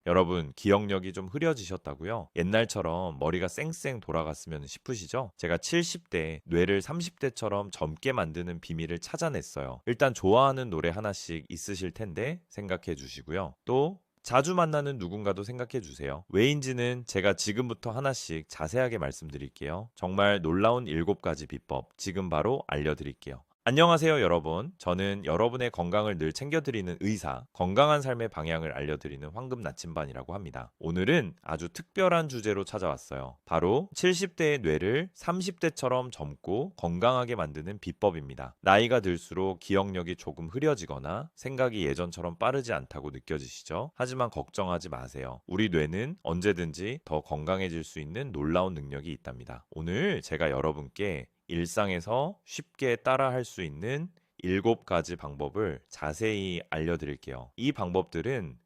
여러분, 기억력이 좀 흐려지셨다고요? 옛날처럼 머리가 쌩쌩 돌아갔으면 싶으시죠? 제가 70대 뇌를 30대처럼 젊게 만드는 비밀을 찾아냈어요. 일단 좋아하는 노래 하나씩 있으실 텐데 생각해 주시고요. 또 자주 만나는 누군가도 생각해 주세요. 왜인지는 제가 지금부터 하나씩 자세하게 말씀드릴게요. 정말 놀라운 7가지 비법 지금 바로 알려드릴게요. 안녕하세요, 여러분. 저는 여러분의 건강을 늘 챙겨드리는 의사, 건강한 삶의 방향을 알려드리는 황금 나침반이라고 합니다. 오늘은 아주 특별한 주제로 찾아왔어요. 바로 70대의 뇌를 30대처럼 젊고 건강하게 만드는 비법입니다. 나이가 들수록 기억력이 조금 흐려지거나 생각이 예전처럼 빠르지 않다고 느껴지시죠? 하지만 걱정하지 마세요. 우리 뇌는 언제든지 더 건강해질 수 있는 놀라운 능력이 있답니다. 오늘 제가 여러분께 일상에서 쉽게 따라할 수 있는 7가지 방법을 자세히 알려드릴게요. 이 방법들은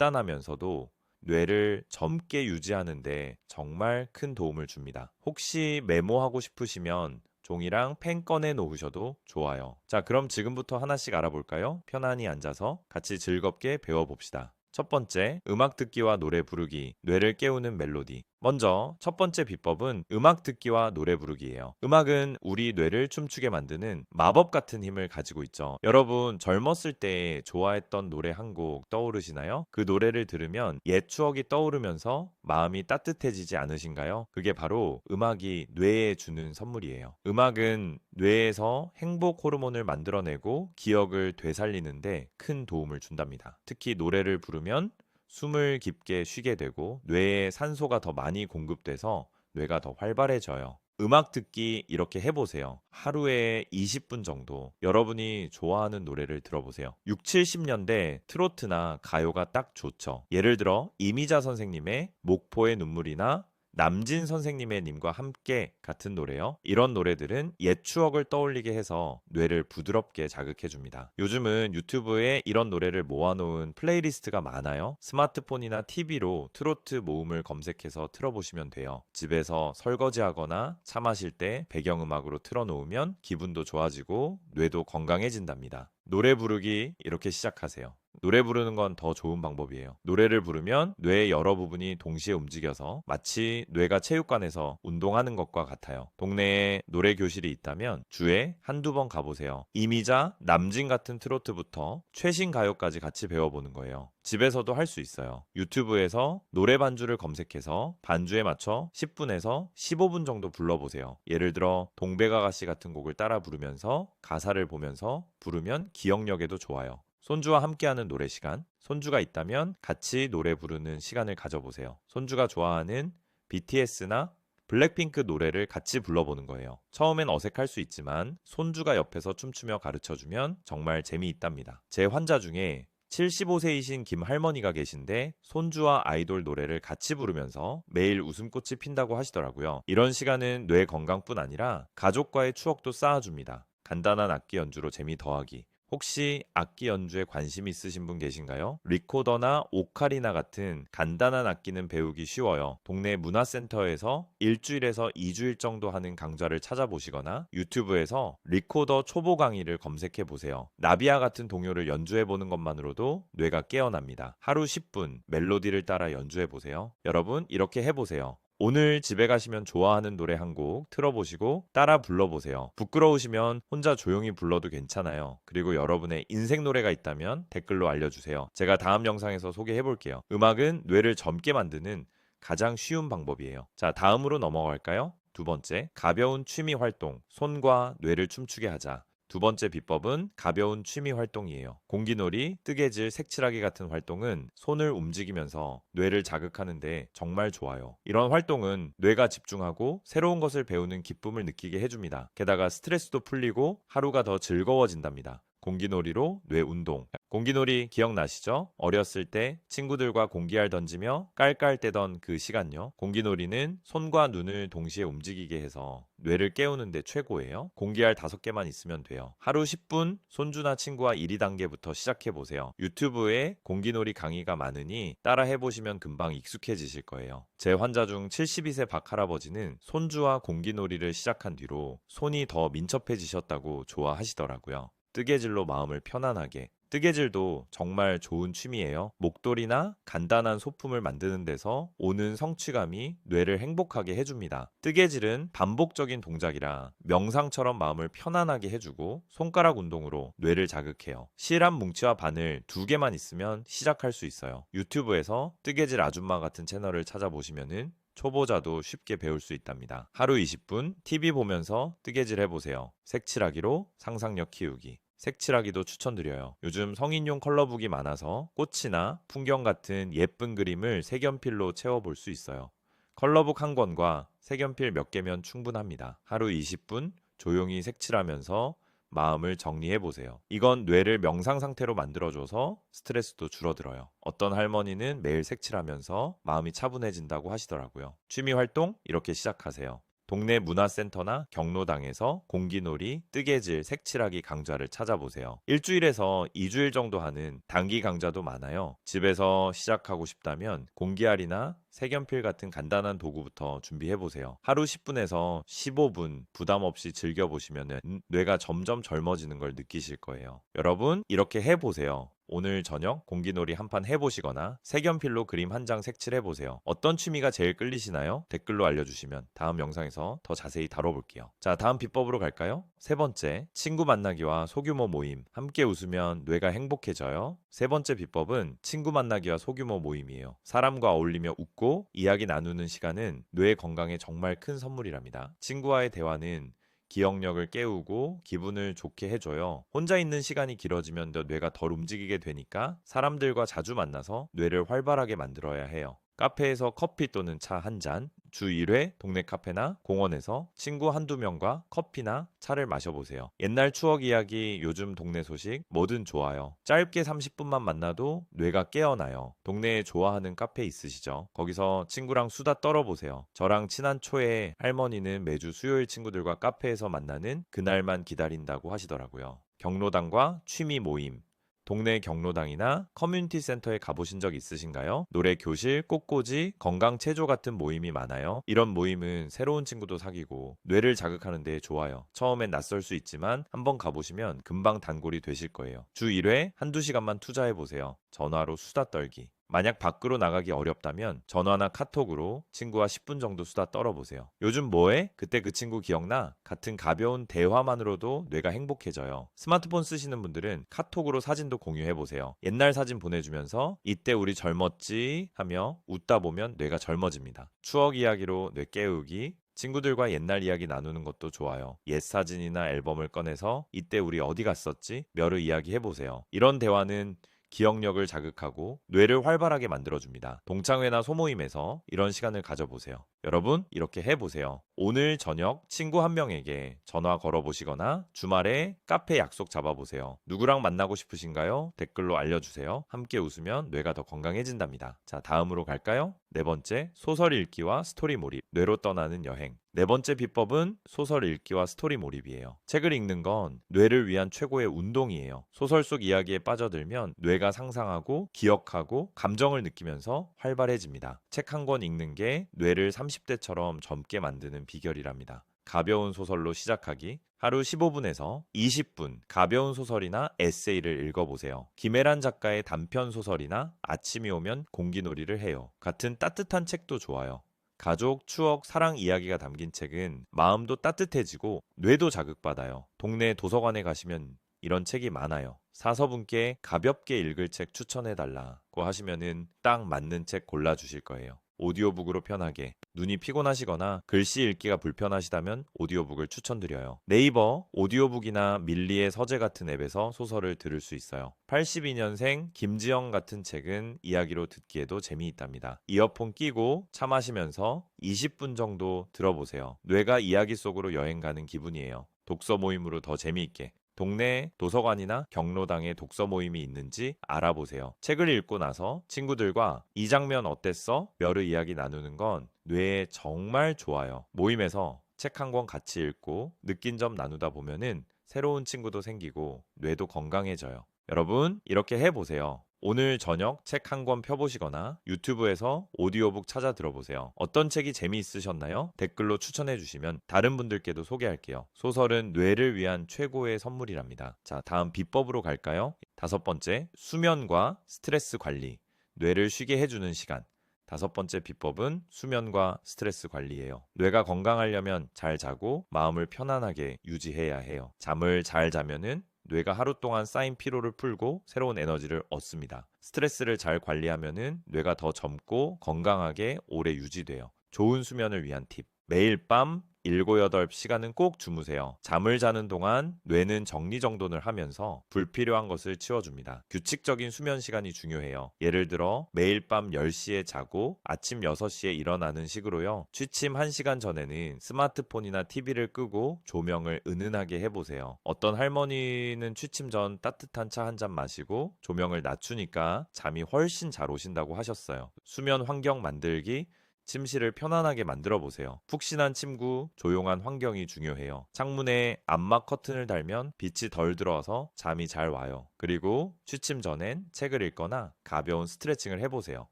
간단하면서도 뇌를 젊게 유지하는데 정말 큰 도움을 줍니다. 혹시 메모하고 싶으시면 종이랑 펜 꺼내 놓으셔도 좋아요. 자, 그럼 지금부터 하나씩 알아볼까요? 편안히 앉아서 같이 즐겁게 배워봅시다. 첫 번째, 음악 듣기와 노래 부르기, 뇌를 깨우는 멜로디. 먼저 첫 번째 비법은 음악 듣기와 노래 부르기예요. 음악은 우리 뇌를 춤추게 만드는 마법 같은 힘을 가지고 있죠. 여러분, 젊었을 때 좋아했던 노래 한 곡 떠오르시나요? 그 노래를 들으면 옛 추억이 떠오르면서 마음이 따뜻해지지 않으신가요? 그게 바로 음악이 뇌에 주는 선물이에요. 음악은 뇌에서 행복 호르몬을 만들어내고 기억을 되살리는데 큰 도움을 준답니다. 특히 노래를 부르면 숨을 깊게 쉬게 되고 뇌에 산소가 더 많이 공급돼서 뇌가 더 활발해져요. 음악 듣기 이렇게 해보세요. 하루에 20분 정도 여러분이 좋아하는 노래를 들어보세요. 6, 70년대 트로트나 가요가 딱 좋죠. 예를 들어 이미자 선생님의 목포의 눈물이나 남진 선생님의 님과 함께 같은 노래요. 이런 노래들은 옛 추억을 떠올리게 해서 뇌를 부드럽게 자극해 줍니다. 요즘은 유튜브에 이런 노래를 모아놓은 플레이리스트가 많아요. 스마트폰이나 TV로 트로트 모음을 검색해서 틀어보시면 돼요. 집에서 설거지하거나 차 마실 때 배경음악으로 틀어놓으면 기분도 좋아지고 뇌도 건강해진답니다. 노래 부르기 이렇게 시작하세요. 노래 부르는 건 더 좋은 방법이에요. 노래를 부르면 뇌의 여러 부분이 동시에 움직여서 마치 뇌가 체육관에서 운동하는 것과 같아요. 동네에 노래 교실이 있다면 주에 한두 번 가보세요. 이미자, 남진 같은 트로트부터 최신 가요까지 같이 배워보는 거예요. 집에서도 할 수 있어요. 유튜브에서 노래 반주를 검색해서 반주에 맞춰 10분에서 15분 정도 불러보세요. 예를 들어 동백아가씨 같은 곡을 따라 부르면서 가사를 보면서 부르면 기억력에도 좋아요. 손주와 함께하는 노래 시간, 손주가 있다면 같이 노래 부르는 시간을 가져보세요. 손주가 좋아하는 BTS나 블랙핑크 노래를 같이 불러보는 거예요. 처음엔 어색할 수 있지만 손주가 옆에서 춤추며 가르쳐주면 정말 재미있답니다. 제 환자 중에 75세이신 김할머니가 계신데 손주와 아이돌 노래를 같이 부르면서 매일 웃음꽃이 핀다고 하시더라고요. 이런 시간은 뇌 건강뿐 아니라 가족과의 추억도 쌓아줍니다. 간단한 악기 연주로 재미 더하기. 혹시 악기 연주에 관심 있으신 분 계신가요? 리코더나 오카리나 같은 간단한 악기는 배우기 쉬워요. 동네 문화센터에서 일주일에서 2주일 정도 하는 강좌를 찾아보시거나 유튜브에서 리코더 초보 강의를 검색해 보세요. 나비야 같은 동요를 연주해 보는 것만으로도 뇌가 깨어납니다. 하루 10분 멜로디를 따라 연주해 보세요. 여러분, 이렇게 해보세요. 오늘 집에 가시면 좋아하는 노래 한 곡 틀어보시고 따라 불러보세요. 부끄러우시면 혼자 조용히 불러도 괜찮아요. 그리고 여러분의 인생 노래가 있다면 댓글로 알려주세요. 제가 다음 영상에서 소개해볼게요. 음악은 뇌를 젊게 만드는 가장 쉬운 방법이에요. 자, 다음으로 넘어갈까요? 두 번째, 가벼운 취미 활동. 손과 뇌를 춤추게 하자. 두 번째 비법은 가벼운 취미 활동이에요. 공기놀이, 뜨개질, 색칠하기 같은 활동은 손을 움직이면서 뇌를 자극하는데 정말 좋아요. 이런 활동은 뇌가 집중하고 새로운 것을 배우는 기쁨을 느끼게 해줍니다. 게다가 스트레스도 풀리고 하루가 더 즐거워진답니다. 공기놀이로 뇌 운동. 공기놀이 기억나시죠? 어렸을 때 친구들과 공기알 던지며 깔깔대던 그 시간요. 공기놀이는 손과 눈을 동시에 움직이게 해서 뇌를 깨우는데 최고예요. 공기알 5개만 있으면 돼요. 하루 10분 손주나 친구와 1, 2단계부터 시작해보세요. 유튜브에 공기놀이 강의가 많으니 따라 해보시면 금방 익숙해지실 거예요. 제 환자 중 72세 박할아버지는 손주와 공기놀이를 시작한 뒤로 손이 더 민첩해지셨다고 좋아하시더라고요. 뜨개질로 마음을 편안하게, 뜨개질도 정말 좋은 취미예요. 목도리나 간단한 소품을 만드는 데서 오는 성취감이 뇌를 행복하게 해줍니다. 뜨개질은 반복적인 동작이라 명상처럼 마음을 편안하게 해주고 손가락 운동으로 뇌를 자극해요. 실 한 뭉치와 바늘 2개만 있으면 시작할 수 있어요. 유튜브에서 뜨개질 아줌마 같은 채널을 찾아보시면은 초보자도 쉽게 배울 수 있답니다. 하루 20분 TV 보면서 뜨개질 해보세요. 색칠하기로 상상력 키우기. 색칠하기도 추천드려요. 요즘 성인용 컬러북이 많아서 꽃이나 풍경 같은 예쁜 그림을 색연필로 채워볼 수 있어요. 컬러북 한 권과 색연필 몇 개면 충분합니다. 하루 20분 조용히 색칠하면서 마음을 정리해 보세요. 이건 뇌를 명상 상태로 만들어줘서 스트레스도 줄어들어요. 어떤 할머니는 매일 색칠하면서 마음이 차분해진다고 하시더라고요. 취미 활동 이렇게 시작하세요. 동네 문화센터나 경로당에서 공기놀이, 뜨개질, 색칠하기 강좌를 찾아보세요. 일주일에서 2주일 정도 하는 단기 강좌도 많아요. 집에서 시작하고 싶다면 공기알이나 색연필 같은 간단한 도구부터 준비해보세요. 하루 10분에서 15분 부담 없이 즐겨보시면 뇌가 점점 젊어지는 걸 느끼실 거예요. 여러분, 이렇게 해보세요. 오늘 저녁 공기놀이 한판 해보시거나 색연필로 그림 한 장 색칠해보세요. 어떤 취미가 제일 끌리시나요? 댓글로 알려주시면 다음 영상에서 더 자세히 다뤄볼게요. 자, 다음 비법으로 갈까요? 세 번째, 친구 만나기와 소규모 모임. 함께 웃으면 뇌가 행복해져요. 세 번째 비법은 친구 만나기와 소규모 모임이에요. 사람과 어울리며 웃고 이야기 나누는 시간은 뇌 건강에 정말 큰 선물이랍니다. 친구와의 대화는 기억력을 깨우고 기분을 좋게 해줘요. 혼자 있는 시간이 길어지면 뇌가 덜 움직이게 되니까 사람들과 자주 만나서 뇌를 활발하게 만들어야 해요. 카페에서 커피 또는 차 한 잔, 주 1회 동네 카페나 공원에서 친구 한두 명과 커피나 차를 마셔보세요. 옛날 추억 이야기, 요즘 동네 소식 뭐든 좋아요. 짧게 30분만 만나도 뇌가 깨어나요. 동네에 좋아하는 카페 있으시죠? 거기서 친구랑 수다 떨어보세요. 저랑 친한 초에 할머니는 매주 수요일 친구들과 카페에서 만나는 그날만 기다린다고 하시더라고요. 경로당과 취미 모임. 동네 경로당이나 커뮤니티 센터에 가보신 적 있으신가요? 노래 교실, 꽃꽂이, 건강 체조 같은 모임이 많아요. 이런 모임은 새로운 친구도 사귀고 뇌를 자극하는 데 좋아요. 처음엔 낯설 수 있지만 한번 가보시면 금방 단골이 되실 거예요. 주 1회 한두 시간만 투자해보세요. 전화로 수다 떨기. 만약 밖으로 나가기 어렵다면 전화나 카톡으로 친구와 10분 정도 수다 떨어보세요. 요즘 뭐해? 그때 그 친구 기억나? 같은 가벼운 대화만으로도 뇌가 행복해져요. 스마트폰 쓰시는 분들은 카톡으로 사진도 공유해보세요. 옛날 사진 보내주면서 이때 우리 젊었지 하며 웃다 보면 뇌가 젊어집니다. 추억 이야기로 뇌 깨우기, 친구들과 옛날 이야기 나누는 것도 좋아요. 옛 사진이나 앨범을 꺼내서 이때 우리 어디 갔었지? 며 이야기 해보세요. 이런 대화는 기억력을 자극하고 뇌를 활발하게 만들어줍니다. 동창회나 소모임에서 이런 시간을 가져보세요. 여러분, 이렇게 해보세요. 오늘 저녁 친구 한 명에게 전화 걸어보시거나 주말에 카페 약속 잡아보세요. 누구랑 만나고 싶으신가요? 댓글로 알려주세요. 함께 웃으면 뇌가 더 건강해진답니다. 자, 다음으로 갈까요? 네 번째, 소설 읽기와 스토리 몰입, 뇌로 떠나는 여행. 네 번째 비법은 소설 읽기와 스토리 몰입이에요. 책을 읽는 건 뇌를 위한 최고의 운동이에요. 소설 속 이야기에 빠져들면 뇌가 상상하고 기억하고 감정을 느끼면서 활발해집니다. 책 한 권 읽는 게 뇌를 30대처럼 젊게 만드는 비결이랍니다. 가벼운 소설로 시작하기. 하루 15분에서 20분 가벼운 소설이나 에세이를 읽어보세요. 김애란 작가의 단편 소설이나 아침이 오면 공기놀이를 해요. 같은 따뜻한 책도 좋아요. 가족, 추억, 사랑 이야기가 담긴 책은 마음도 따뜻해지고 뇌도 자극받아요. 동네 도서관에 가시면 이런 책이 많아요. 사서분께 가볍게 읽을 책 추천해달라고 하시면은 딱 맞는 책 골라주실 거예요. 오디오북으로 편하게. 눈이 피곤하시거나 글씨 읽기가 불편하시다면 오디오북을 추천드려요. 네이버 오디오북이나 밀리의 서재 같은 앱에서 소설을 들을 수 있어요. 82년생 김지영 같은 책은 이야기로 듣기에도 재미있답니다. 이어폰 끼고 차 마시면서 20분 정도 들어보세요. 뇌가 이야기 속으로 여행 가는 기분이에요. 독서 모임으로 더 재미있게. 동네 도서관이나 경로당에 독서 모임이 있는지 알아보세요. 책을 읽고 나서 친구들과 이 장면 어땠어? 멸의 이야기 나누는 건 뇌에 정말 좋아요. 모임에서 책 한 권 같이 읽고 느낀 점 나누다 보면은 새로운 친구도 생기고 뇌도 건강해져요. 여러분, 이렇게 해보세요. 오늘 저녁 책 한 권 펴보시거나 유튜브에서 오디오북 찾아 들어보세요. 어떤 책이 재미있으셨나요? 댓글로 추천해 주시면 다른 분들께도 소개할게요. 소설은 뇌를 위한 최고의 선물이랍니다. 자, 다음 비법으로 갈까요? 5번째, 수면과 스트레스 관리. 뇌를 쉬게 해주는 시간. 5번째 비법은 수면과 스트레스 관리예요. 뇌가 건강하려면 잘 자고 마음을 편안하게 유지해야 해요. 잠을 잘 자면은 뇌가 하루 동안 쌓인 피로를 풀고 새로운 에너지를 얻습니다. 스트레스를 잘 관리하면은 뇌가 더 젊고 건강하게 오래 유지돼요. 좋은 수면을 위한 팁. 매일 밤 7, 8시간은 꼭 주무세요. 잠을 자는 동안 뇌는 정리정돈을 하면서 불필요한 것을 치워줍니다. 규칙적인 수면 시간이 중요해요. 예를 들어 매일 밤 10시에 자고 아침 6시에 일어나는 식으로요. 취침 1시간 전에는 스마트폰이나 TV를 끄고 조명을 은은하게 해보세요. 어떤 할머니는 취침 전 따뜻한 차 한 잔 마시고 조명을 낮추니까 잠이 훨씬 잘 오신다고 하셨어요. 수면 환경 만들기, 침실을 편안하게 만들어 보세요. 푹신한 침구, 조용한 환경이 중요해요. 창문에 암막 커튼을 달면 빛이 덜 들어와서 잠이 잘 와요. 그리고 취침 전엔 책을 읽거나 가벼운 스트레칭을 해보세요.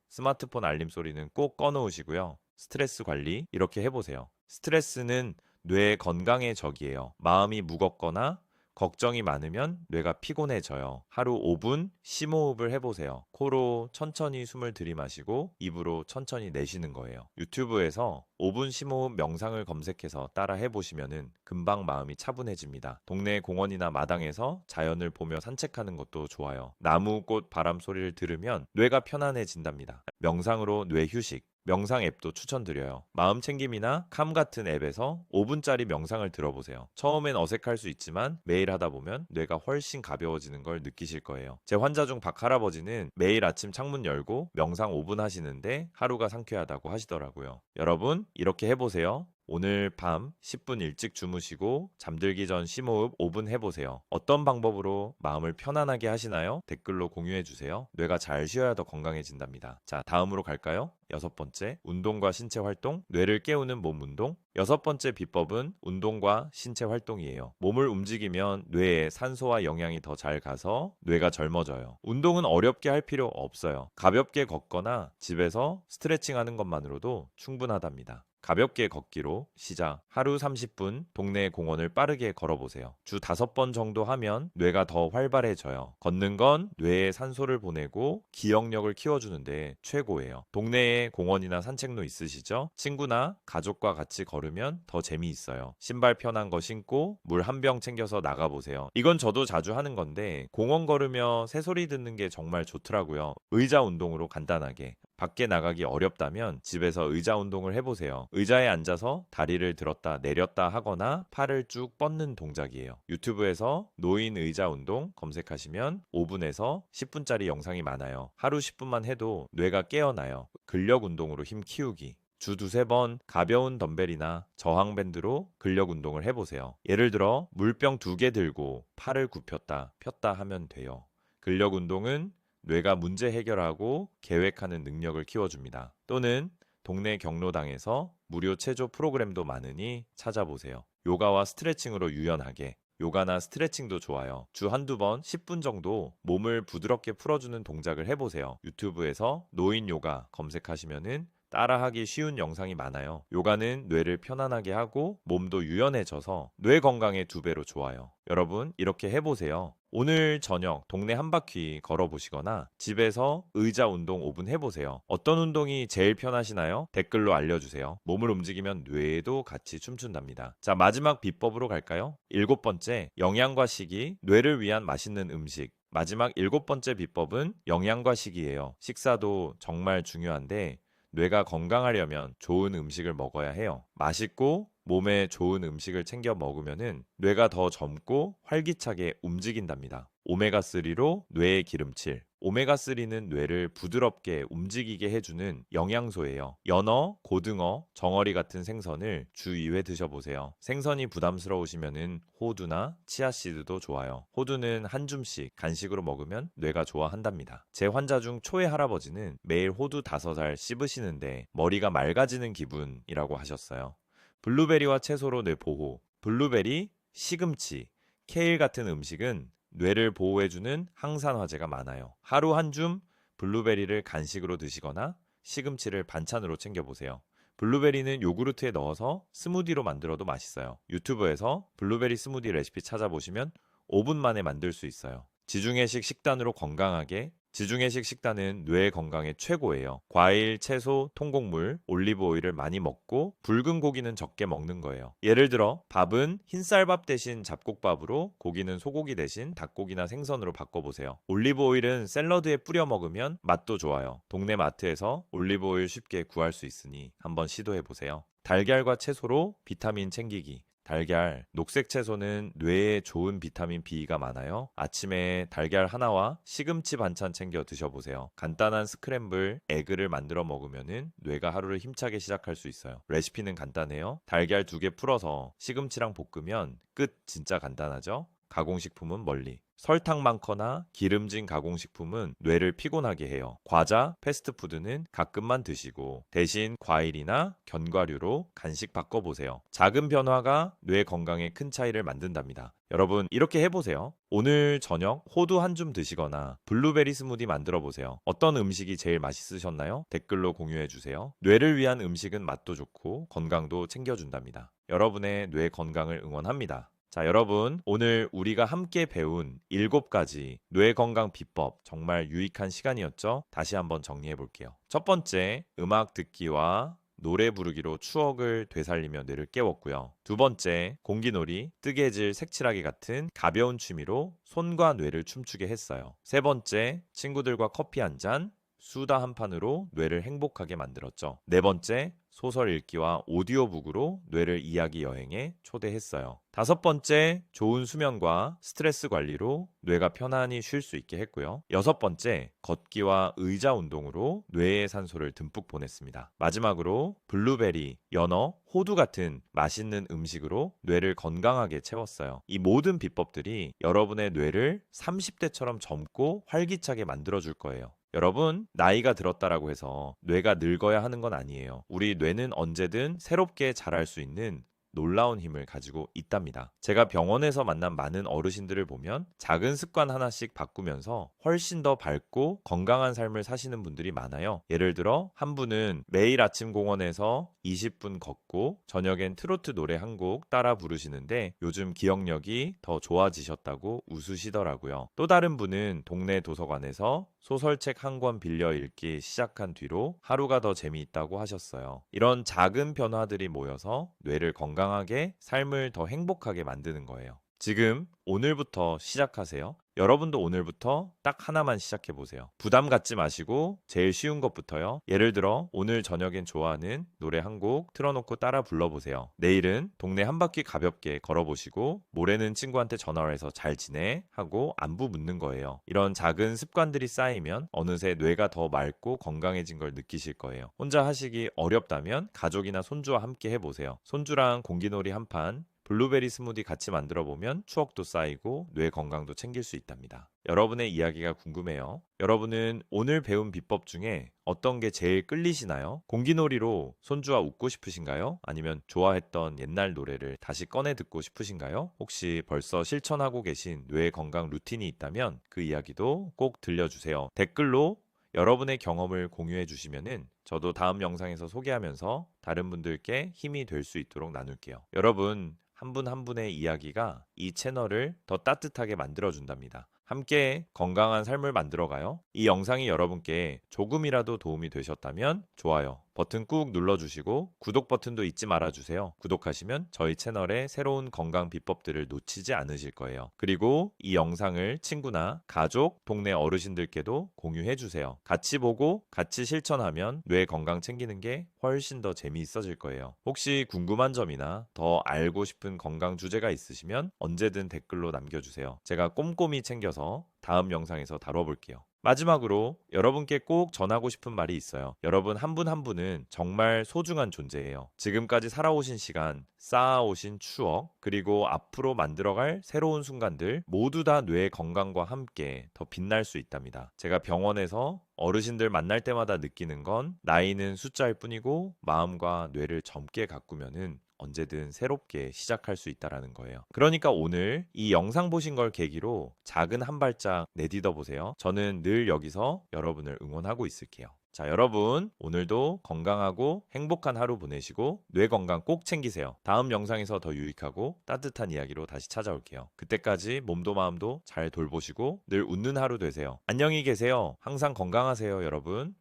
스마트폰 알림 소리는 꼭 꺼놓으시고요. 스트레스 관리 이렇게 해보세요. 스트레스는 뇌 건강의 적이에요. 마음이 무겁거나 걱정이 많으면 뇌가 피곤해져요. 하루 5분 심호흡을 해보세요. 코로 천천히 숨을 들이마시고 입으로 천천히 내쉬는 거예요. 유튜브에서 5분 심호흡 명상을 검색해서 따라 해보시면은 금방 마음이 차분해집니다. 동네 공원이나 마당에서 자연을 보며 산책하는 것도 좋아요. 나무, 꽃, 바람 소리를 들으면 뇌가 편안해진답니다. 명상으로 뇌 휴식. 명상 앱도 추천드려요. 마음챙김이나 캄 같은 앱에서 5분짜리 명상을 들어보세요. 처음엔 어색할 수 있지만 매일 하다 보면 뇌가 훨씬 가벼워지는 걸 느끼실 거예요. 제 환자 중 박 할아버지는 매일 아침 창문 열고 명상 5분 하시는데 하루가 상쾌하다고 하시더라고요. 여러분, 이렇게 해보세요. 오늘 밤 10분 일찍 주무시고 잠들기 전 심호흡 5분 해보세요. 어떤 방법으로 마음을 편안하게 하시나요? 댓글로 공유해주세요. 뇌가 잘 쉬어야 더 건강해진답니다. 자, 다음으로 갈까요? 6번째, 운동과 신체 활동, 뇌를 깨우는 몸 운동. 6번째 비법은 운동과 신체 활동이에요. 몸을 움직이면 뇌에 산소와 영양이 더 잘 가서 뇌가 젊어져요. 운동은 어렵게 할 필요 없어요. 가볍게 걷거나 집에서 스트레칭 하는 것만으로도 충분하답니다. 가볍게 걷기로 시작. 하루 30분 동네 공원을 빠르게 걸어보세요. 주 5번 정도 하면 뇌가 더 활발해져요. 걷는 건 뇌에 산소를 보내고 기억력을 키워주는데 최고예요. 동네에 공원이나 산책로 있으시죠? 친구나 가족과 같이 걸으면 더 재미있어요. 신발 편한 거 신고 물 한 병 챙겨서 나가보세요. 이건 저도 자주 하는 건데 공원 걸으며 새소리 듣는 게 정말 좋더라고요. 의자 운동으로 간단하게. 밖에 나가기 어렵다면 집에서 의자 운동을 해보세요. 의자에 앉아서 다리를 들었다 내렸다 하거나 팔을 쭉 뻗는 동작이에요. 유튜브에서 노인 의자 운동 검색하시면 5분에서 10분짜리 영상이 많아요. 하루 10분만 해도 뇌가 깨어나요. 근력 운동으로 힘 키우기. 주 2-3번 가벼운 덤벨이나 저항밴드로 근력 운동을 해보세요. 예를 들어 물병 2개 들고 팔을 굽혔다 폈다 하면 돼요. 근력 운동은 뇌가 문제 해결하고 계획하는 능력을 키워줍니다. 또는 동네 경로당에서 무료 체조 프로그램도 많으니 찾아보세요. 요가와 스트레칭으로 유연하게. 요가나 스트레칭도 좋아요. 주 한두 번 10분 정도 몸을 부드럽게 풀어주는 동작을 해보세요. 유튜브에서 노인 요가 검색하시면은 따라하기 쉬운 영상이 많아요. 요가는 뇌를 편안하게 하고 몸도 유연해져서 뇌 건강에 2배로 좋아요. 여러분, 이렇게 해보세요. 오늘 저녁 동네 한 바퀴 걸어보시거나 집에서 의자 운동 5분 해보세요. 어떤 운동이 제일 편하시나요? 댓글로 알려주세요. 몸을 움직이면 뇌도 같이 춤춘답니다. 자, 마지막 비법으로 갈까요? 7번째, 영양과 식이, 뇌를 위한 맛있는 음식. 마지막 7번째 비법은 영양과 식이에요. 식사도 정말 중요한데 뇌가 건강하려면 좋은 음식을 먹어야 해요. 맛있고 몸에 좋은 음식을 챙겨 먹으면은 뇌가 더 젊고 활기차게 움직인답니다. 오메가3로 뇌의 기름칠. 오메가3는 뇌를 부드럽게 움직이게 해주는 영양소예요. 연어, 고등어, 정어리 같은 생선을 주 2회 드셔보세요. 생선이 부담스러우시면은 호두나 치아씨드도 좋아요. 호두는 한 줌씩 간식으로 먹으면 뇌가 좋아한답니다. 제 환자 중 초회 할아버지는 매일 호두 5알 씹으시는데 머리가 맑아지는 기분이라고 하셨어요. 블루베리와 채소로 뇌 보호. 블루베리, 시금치, 케일 같은 음식은 뇌를 보호해주는 항산화제가 많아요. 하루 한 줌 블루베리를 간식으로 드시거나 시금치를 반찬으로 챙겨보세요. 블루베리는 요구르트에 넣어서 스무디로 만들어도 맛있어요. 유튜브에서 블루베리 스무디 레시피 찾아보시면 5분 만에 만들 수 있어요. 지중해식 식단으로 건강하게. 지중해식 식단은 뇌 건강에 최고예요. 과일, 채소, 통곡물, 올리브 오일을 많이 먹고 붉은 고기는 적게 먹는 거예요. 예를 들어 밥은 흰쌀밥 대신 잡곡밥으로, 고기는 소고기 대신 닭고기나 생선으로 바꿔보세요. 올리브 오일은 샐러드에 뿌려 먹으면 맛도 좋아요. 동네 마트에서 올리브 오일 쉽게 구할 수 있으니 한번 시도해보세요. 달걀과 채소로 비타민 챙기기. 달걀, 녹색 채소는 뇌에 좋은 비타민 B가 많아요. 아침에 달걀 하나와 시금치 반찬 챙겨 드셔보세요. 간단한 스크램블 에그를 만들어 먹으면 뇌가 하루를 힘차게 시작할 수 있어요. 레시피는 간단해요. 달걀 2개 풀어서 시금치랑 볶으면 끝. 진짜 간단하죠? 가공식품은 멀리. 설탕 많거나 기름진 가공식품은 뇌를 피곤하게 해요. 과자, 패스트푸드는 가끔만 드시고 대신 과일이나 견과류로 간식 바꿔보세요. 작은 변화가 뇌 건강에 큰 차이를 만든답니다. 여러분 이렇게 해보세요. 오늘 저녁 호두 한 줌 드시거나 블루베리 스무디 만들어 보세요. 어떤 음식이 제일 맛있으셨나요? 댓글로 공유해 주세요. 뇌를 위한 음식은 맛도 좋고 건강도 챙겨준답니다. 여러분의 뇌 건강을 응원합니다. 자, 여러분, 오늘 우리가 함께 배운 7가지 뇌 건강 비법, 정말 유익한 시간이었죠? 다시 한번 정리해 볼게요. 첫 번째, 음악 듣기와 노래 부르기로 추억을 되살리며 뇌를 깨웠고요. 두 번째, 공기놀이, 뜨개질, 색칠하기 같은 가벼운 취미로 손과 뇌를 춤추게 했어요. 세 번째, 친구들과 커피 한 잔, 수다 한 판으로 뇌를 행복하게 만들었죠. 네 번째, 소설 읽기와 오디오북으로 뇌를 이야기 여행에 초대했어요. 다섯 번째, 좋은 수면과 스트레스 관리로 뇌가 편안히 쉴 수 있게 했고요. 여섯 번째, 걷기와 의자 운동으로 뇌에 산소를 듬뿍 보냈습니다. 마지막으로 블루베리, 연어, 호두 같은 맛있는 음식으로 뇌를 건강하게 채웠어요. 이 모든 비법들이 여러분의 뇌를 30대처럼 젊고 활기차게 만들어줄 거예요. 여러분, 나이가 들었다라고 해서 뇌가 늙어야 하는 건 아니에요. 우리 뇌는 언제든 새롭게 자랄 수 있는 놀라운 힘을 가지고 있답니다. 제가 병원에서 만난 많은 어르신들을 보면 작은 습관 하나씩 바꾸면서 훨씬 더 밝고 건강한 삶을 사시는 분들이 많아요. 예를 들어 한 분은 매일 아침 공원에서 20분 걷고 저녁엔 트로트 노래 한 곡 따라 부르시는데 요즘 기억력이 더 좋아지셨다고 웃으시더라고요. 또 다른 분은 동네 도서관에서 소설책 한 권 빌려 읽기 시작한 뒤로 하루가 더 재미있다고 하셨어요. 이런 작은 변화들이 모여서 뇌를 건강하게, 삶을 더 행복하게 만드는 거예요. 지금 오늘부터 시작하세요. 여러분도 오늘부터 딱 하나만 시작해 보세요. 부담 갖지 마시고 제일 쉬운 것부터요. 예를 들어 오늘 저녁엔 좋아하는 노래 한 곡 틀어놓고 따라 불러보세요. 내일은 동네 한 바퀴 가볍게 걸어보시고 모레는 친구한테 전화를 해서 잘 지내? 하고 안부 묻는 거예요. 이런 작은 습관들이 쌓이면 어느새 뇌가 더 맑고 건강해진 걸 느끼실 거예요. 혼자 하시기 어렵다면 가족이나 손주와 함께 해보세요. 손주랑 공기놀이 한 판, 블루베리 스무디 같이 만들어 보면 추억도 쌓이고 뇌 건강도 챙길 수 있답니다. 여러분의 이야기가 궁금해요. 여러분은 오늘 배운 비법 중에 어떤 게 제일 끌리시나요? 공기놀이로 손주와 웃고 싶으신가요? 아니면 좋아했던 옛날 노래를 다시 꺼내 듣고 싶으신가요? 혹시 벌써 실천하고 계신 뇌 건강 루틴이 있다면 그 이야기도 꼭 들려주세요. 댓글로 여러분의 경험을 공유해 주시면은 저도 다음 영상에서 소개하면서 다른 분들께 힘이 될 수 있도록 나눌게요. 여러분, 한 분 한 분의 이야기가 이 채널을 더 따뜻하게 만들어준답니다. 함께 건강한 삶을 만들어가요. 이 영상이 여러분께 조금이라도 도움이 되셨다면 좋아요 버튼 꾹 눌러주시고 구독 버튼도 잊지 말아주세요. 구독하시면 저희 채널의 새로운 건강 비법들을 놓치지 않으실 거예요. 그리고 이 영상을 친구나 가족, 동네 어르신들께도 공유해주세요. 같이 보고 같이 실천하면 뇌 건강 챙기는 게 훨씬 더 재미있어질 거예요. 혹시 궁금한 점이나 더 알고 싶은 건강 주제가 있으시면 언제든 댓글로 남겨주세요. 제가 꼼꼼히 챙겨서 다음 영상에서 다뤄볼게요. 마지막으로 여러분께 꼭 전하고 싶은 말이 있어요. 여러분 한 분 한 분은 정말 소중한 존재예요. 지금까지 살아오신 시간, 쌓아오신 추억, 그리고 앞으로 만들어갈 새로운 순간들 모두 다 뇌 건강과 함께 더 빛날 수 있답니다. 제가 병원에서 어르신들 만날 때마다 느끼는 건 나이는 숫자일 뿐이고 마음과 뇌를 젊게 가꾸면은 언제든 새롭게 시작할 수 있다라는 거예요. 그러니까 오늘 이 영상 보신 걸 계기로 작은 한 발짝 내딛어 보세요. 저는 늘 여기서 여러분을 응원하고 있을게요. 자, 여러분, 오늘도 건강하고 행복한 하루 보내시고 뇌 건강 꼭 챙기세요. 다음 영상에서 더 유익하고 따뜻한 이야기로 다시 찾아올게요. 그때까지 몸도 마음도 잘 돌보시고 늘 웃는 하루 되세요. 안녕히 계세요. 항상 건강하세요, 여러분.